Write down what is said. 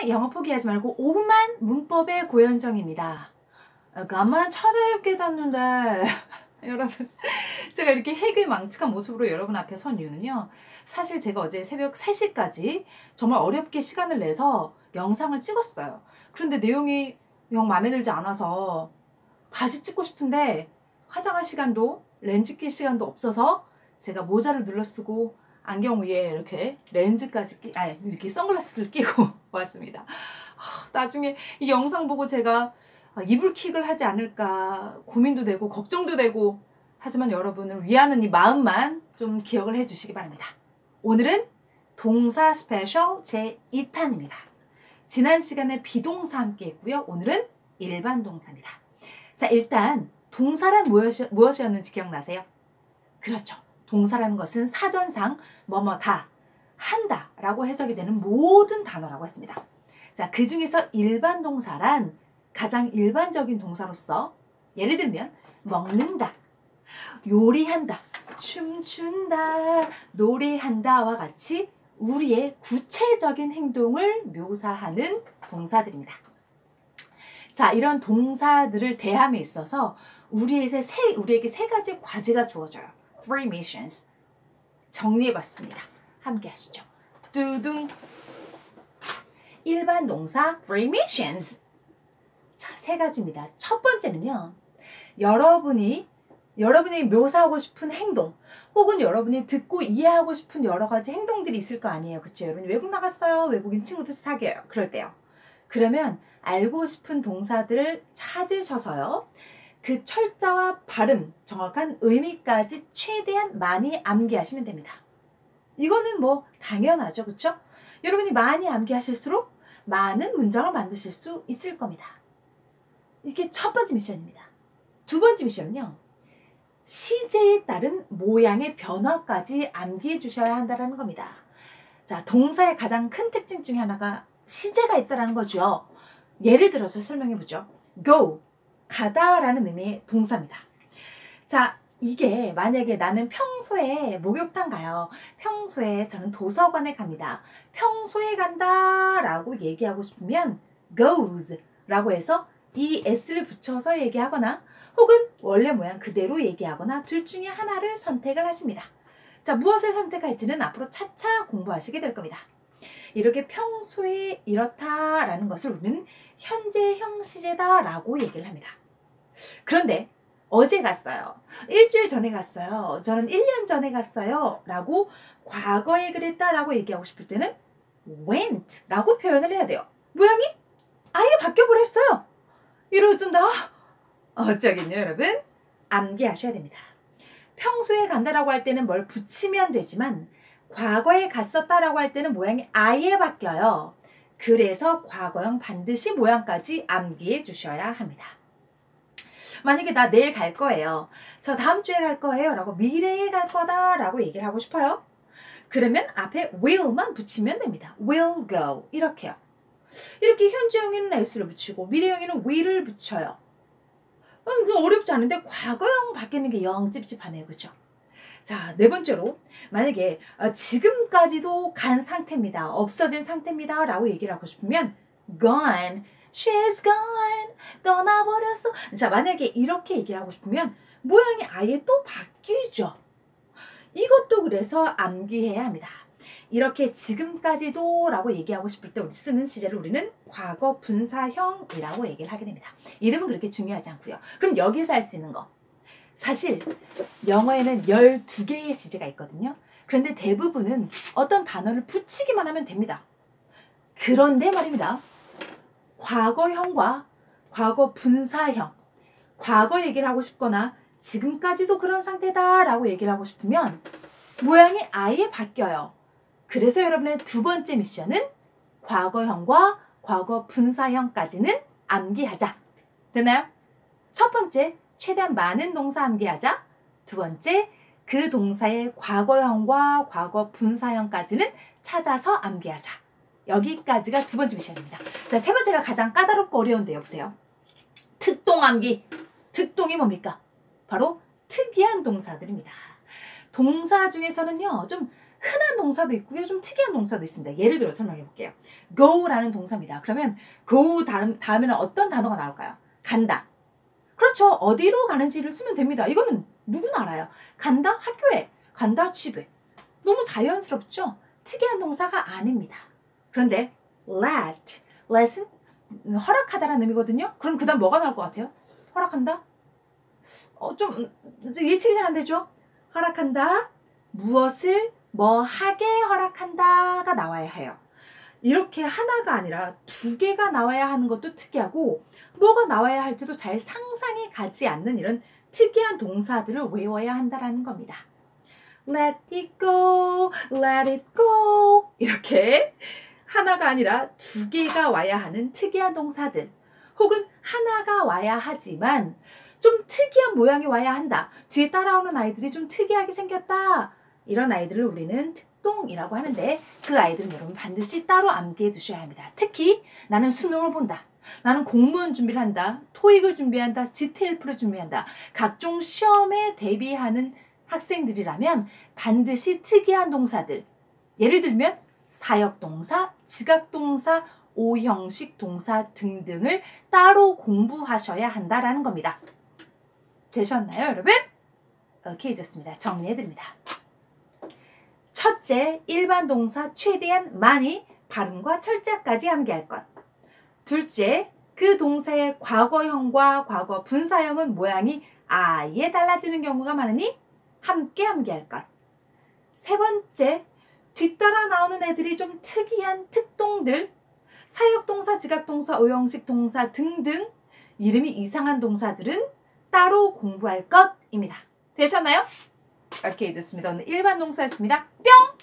오늘의 영어 포기하지 말고 5분만 문법의 고현정입니다. 가만 찾아뵙게 됐는데 여러분, 제가 이렇게 해괴망측한 모습으로 여러분 앞에 선 이유는요, 사실 제가 어제 새벽 3시까지 정말 어렵게 시간을 내서 영상을 찍었어요. 그런데 내용이 영 마음에 들지 않아서 다시 찍고 싶은데 화장할 시간도 렌즈 낄 시간도 없어서 제가 모자를 눌러 쓰고 안경 위에 이렇게 렌즈까지 이렇게 선글라스를 끼고 왔습니다. 나중에 이 영상 보고 제가 이불킥을 하지 않을까 고민도 되고 걱정도 되고, 하지만 여러분을 위하는 이 마음만 좀 기억을 해 주시기 바랍니다. 오늘은 동사 스페셜 제2탄입니다. 지난 시간에 비동사 함께 했고요. 오늘은 일반 동사입니다. 자, 일단 동사란 무엇이었는지 기억나세요? 그렇죠. 동사라는 것은 사전상 뭐뭐다, 한다 라고 해석이 되는 모든 단어라고 했습니다. 자, 그 중에서 일반 동사란 가장 일반적인 동사로서 예를 들면 먹는다, 요리한다, 춤춘다, 노래한다와 같이 우리의 구체적인 행동을 묘사하는 동사들입니다. 자, 이런 동사들을 대함에 있어서 우리에게 세 가지 과제가 주어져요. Three missions. 정리해봤습니다. 함께 하시죠. 두둥. 일반 동사 Three missions. 자, 세 가지입니다. 첫 번째는요, 여러분이 묘사하고 싶은 행동, 혹은 여러분이 듣고 이해하고 싶은 여러 가지 행동들이 있을 거 아니에요. 그쵸? 여러분 외국 나갔어요. 외국인 친구들 사귀어요. 그럴 때요. 그러면 알고 싶은 동사들을 찾으셔서요, 그 철자와 발음, 정확한 의미까지 최대한 많이 암기하시면 됩니다. 이거는 뭐 당연하죠. 그쵸? 여러분이 많이 암기하실수록 많은 문장을 만드실 수 있을 겁니다. 이게 첫 번째 미션입니다. 두 번째 미션은요, 시제에 따른 모양의 변화까지 암기해 주셔야 한다는 겁니다. 자, 동사의 가장 큰 특징 중에 하나가 시제가 있다는 거죠. 예를 들어서 설명해 보죠. go, 가다라는 의미의 동사입니다. 자, 이게 만약에 나는 평소에 목욕탕 가요. 평소에 저는 도서관에 갑니다. 평소에 간다 라고 얘기하고 싶으면 goes 라고 해서 이 s를 붙여서 얘기하거나, 혹은 원래 모양 그대로 얘기하거나 둘 중에 하나를 선택을 하십니다. 자, 무엇을 선택할지는 앞으로 차차 공부하시게 될 겁니다. 이렇게 평소에 이렇다라는 것을 우리는 현재형 시제다라고 얘기를 합니다. 그런데 어제 갔어요. 일주일 전에 갔어요. 저는 1년 전에 갔어요. 라고 과거에 그랬다라고 얘기하고 싶을 때는 went 라고 표현을 해야 돼요. 모양이 아예 바뀌어버렸어요. 이러준다. 어쩌긴요, 여러분? 암기하셔야 됩니다. 평소에 간다라고 할 때는 뭘 붙이면 되지만 과거에 갔었다라고 할 때는 모양이 아예 바뀌어요. 그래서 과거형 반드시 모양까지 암기해 주셔야 합니다. 만약에 나 내일 갈 거예요. 저 다음 주에 갈 거예요. 라고 미래에 갈 거다 라고 얘기를 하고 싶어요. 그러면 앞에 will만 붙이면 됩니다. will go. 이렇게요. 이렇게 현재형에는 s를 붙이고 미래형에는 will을 붙여요. 어렵지 않은데 과거형 바뀌는 게 영 찝찝하네요. 그죠? 자, 네 번째로 만약에 지금까지도 간 상태입니다. 없어진 상태입니다. 라고 얘기를 하고 싶으면 gone, she's gone, 떠나버렸어. 자, 만약에 이렇게 얘기를 하고 싶으면 모양이 아예 또 바뀌죠. 이것도 그래서 암기해야 합니다. 이렇게 지금까지도 라고 얘기하고 싶을 때 우리 쓰는 시제를 우리는 과거 분사형이라고 얘기를 하게 됩니다. 이름은 그렇게 중요하지 않고요. 그럼 여기서 할 수 있는 거, 사실 영어에는 12개의 시제가 있거든요. 그런데 대부분은 어떤 단어를 붙이기만 하면 됩니다. 그런데 말입니다, 과거형과 과거 분사형, 과거 얘기를 하고 싶거나 지금까지도 그런 상태다 라고 얘기를 하고 싶으면 모양이 아예 바뀌어요. 그래서 여러분의 두 번째 미션은 과거형과 과거 분사형까지는 암기하자. 됐나요? 첫 번째, 최대한 많은 동사 암기하자. 두 번째, 그 동사의 과거형과 과거 분사형까지는 찾아서 암기하자. 여기까지가 두 번째 미션입니다. 자, 세 번째가 가장 까다롭고 어려운데요. 보세요. 특동 암기. 특동이 뭡니까? 바로 특이한 동사들입니다. 동사 중에서는요, 좀 흔한 동사도 있고요. 좀 특이한 동사도 있습니다. 예를 들어 설명해 볼게요. go라는 동사입니다. 그러면 go 다음에는 어떤 단어가 나올까요? 간다. 그렇죠. 어디로 가는지를 쓰면 됩니다. 이거는 누구나 알아요. 간다 학교에, 간다 집에. 너무 자연스럽죠? 특이한 동사가 아닙니다. 그런데 let은 허락하다라는 의미거든요. 그럼 그 다음 뭐가 나올 것 같아요? 허락한다? 좀 예측이 잘 안 되죠? 허락한다. 무엇을 뭐 하게 허락한다가 나와야 해요. 이렇게 하나가 아니라 두 개가 나와야 하는 것도 특이하고 뭐가 나와야 할지도 잘 상상이 가지 않는 이런 특이한 동사들을 외워야 한다라는 겁니다. Let it go, let it go 이렇게 하나가 아니라 두 개가 와야 하는 특이한 동사들 혹은 하나가 와야 하지만 좀 특이한 모양이 와야 한다. 뒤에 따라오는 아이들이 좀 특이하게 생겼다. 이런 아이들을 우리는 특동이라고 하는데 그 아이들은 여러분 반드시 따로 암기해 두셔야 합니다. 특히 나는 수능을 본다. 나는 공무원 준비를 한다. 토익을 준비한다. 지테일프를 준비한다. 각종 시험에 대비하는 학생들이라면 반드시 특이한 동사들 예를 들면 사역동사, 지각동사, 오형식 동사 등등을 따로 공부하셔야 한다라는 겁니다. 되셨나요, 여러분? 오케이, 좋습니다. 정리해드립니다. 첫째, 일반 동사 최대한 많이 발음과 철자까지 암기할 것. 둘째, 그 동사의 과거형과 과거 분사형은 모양이 아예 달라지는 경우가 많으니 함께 암기할 것. 세 번째, 뒤따라 나오는 애들이 좀 특이한 특동들, 사역동사, 지각동사, 오형식 동사 등등 이름이 이상한 동사들은 따로 공부할 것입니다. 되셨나요? 오케이, 좋습니다. 오늘 일반 동사였습니다. 뿅!